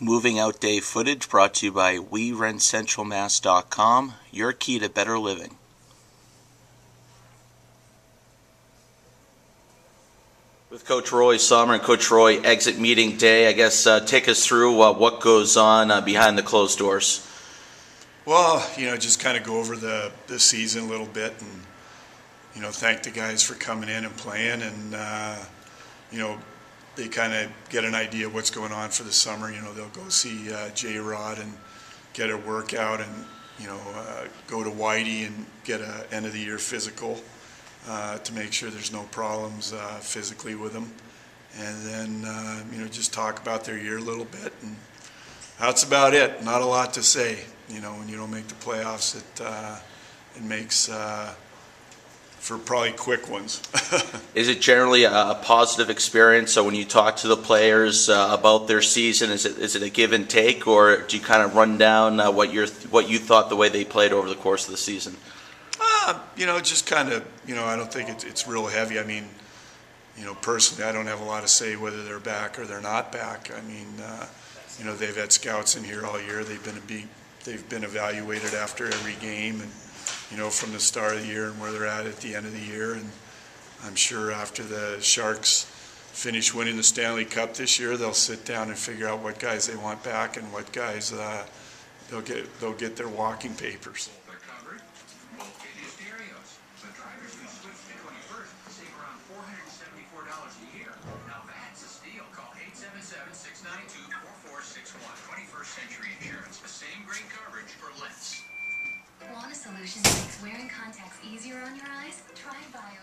Moving Out Day footage brought to you by WeRentCentralMass.com, your key to better living. With Coach Roy Sommer and Coach Roy, exit meeting day. I guess take us through what goes on behind the closed doors. Well, just kind of go over the season a little bit and, thank the guys for coming in and playing and, they kind of get an idea of what's going on for the summer. They'll go see J-Rod and get a workout and, go to Whitey and get a end of the year physical to make sure there's no problems physically with them. And then, just talk about their year a little bit. And that's about it. Not a lot to say. When you don't make the playoffs, it makes for probably quick ones. Is it generally a positive experience? So when you talk to the players about their season, is it a give and take, or do you kind of run down what you thought the way they played over the course of the season? Just kind of, I don't think it's real heavy. I mean, personally, I don't have a lot to say whether they're back or they're not back. I mean, they've had scouts in here all year. They've been evaluated after every game, and from the start of the year and where they're at the end of the year. And I'm sure after the Sharks finish winning the Stanley Cup this year, they'll sit down and figure out what guys they want back and what guys they'll get their walking papers.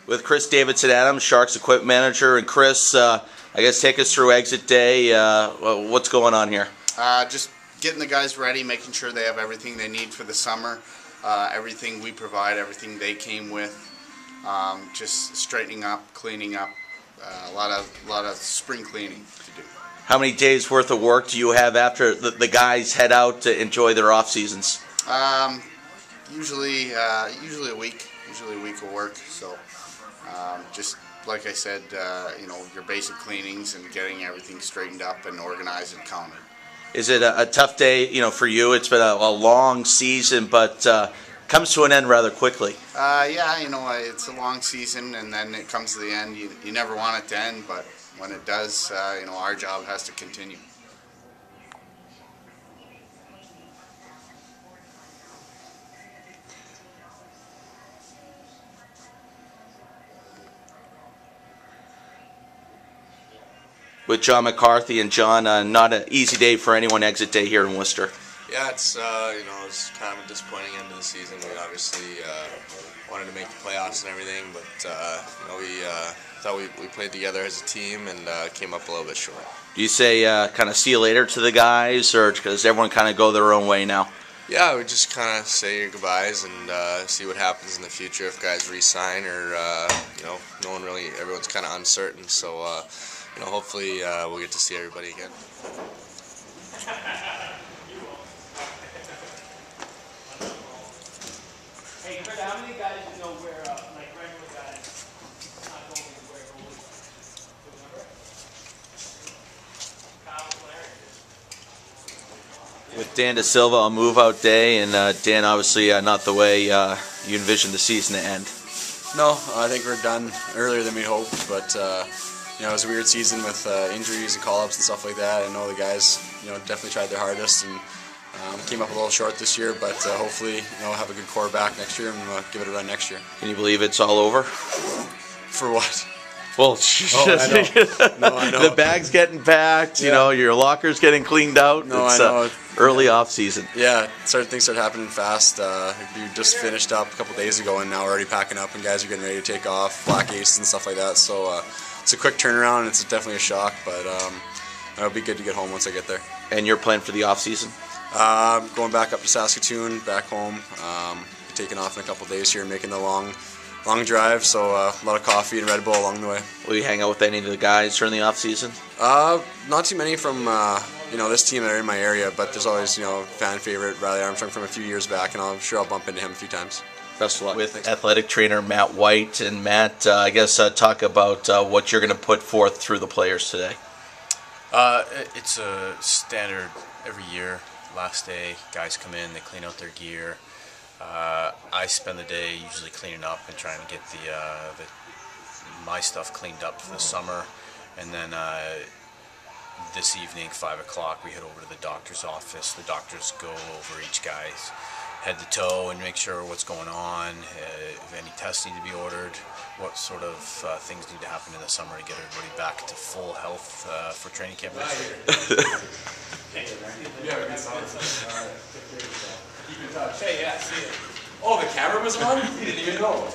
With Chris Davidson-Adams, Sharks equipment manager, and Chris, I guess take us through exit day. What's going on here? Just getting the guys ready, making sure they have everything they need for the summer. Everything we provide, everything they came with. Just straightening up, cleaning up. A lot of spring cleaning to do. How many days worth of work do you have after the guys head out to enjoy their off seasons? Usually a week. Usually a week of work. So just like I said, your basic cleanings and getting everything straightened up and organized and counted. Is it a tough day? For you, it's been a long season, but comes to an end rather quickly. Yeah, it's a long season, and then it comes to the end. You never want it to end, but when it does, our job has to continue. With John McCarthy and John, not an easy day for anyone exit day here in Worcester. Yeah, it's it's kind of a disappointing end of the season. We obviously wanted to make the playoffs and everything, but we thought we played together as a team and came up a little bit short. Do you say kind of see you later to the guys, or does everyone kind of go their own way now? Yeah, we just kind of say your goodbyes and see what happens in the future if guys re-sign or no one really. Everyone's kind of uncertain, so. Hopefully we'll get to see everybody again. Hey, how many guys you know where, like regular guys, not going to wear goalies? Remember? With Dan Da Silva on move-out day, and Dan, obviously not the way you envisioned the season to end. No, I think we're done earlier than we hoped, but it was a weird season with injuries and call-ups and stuff like that. I know the guys, definitely tried their hardest and came up a little short this year, but hopefully, have a good core back next year and give it a run next year. Can you believe it's all over? For what? Well, I know. No, I know. The bag's getting packed. Yeah. Your locker's getting cleaned out. No, it's I know. Early off season. Yeah, things start happening fast. We just finished up a couple days ago, and now we're already packing up, and guys are getting ready to take off, black aces and stuff like that. So. It's a quick turnaround. It's definitely a shock, but it'll be good to get home once I get there. And your plan for the off season? Going back up to Saskatoon, back home. Taking off in a couple days here, making the long drive. So a lot of coffee and Red Bull along the way. Will you hang out with any of the guys during the off season? Not too many from this team that are in my area, but there's always fan favorite Riley Armstrong from a few years back, and I'm sure I'll bump into him a few times. Best of luck. With athletic trainer Matt White. And Matt, I guess talk about what you're going to put forth through the players today. It's a standard every year. Last day, guys come in, they clean out their gear. I spend the day usually cleaning up and trying to get my stuff cleaned up for the summer, and then this evening, 5 o'clock, we head over to the doctor's office. The doctors go over each guy's head to toe and make sure what's going on, if any tests need to be ordered, what sort of things need to happen in the summer to get everybody back to full health for training camp next year. Hey, yeah, see it. Oh, the camera was on? You didn't even know.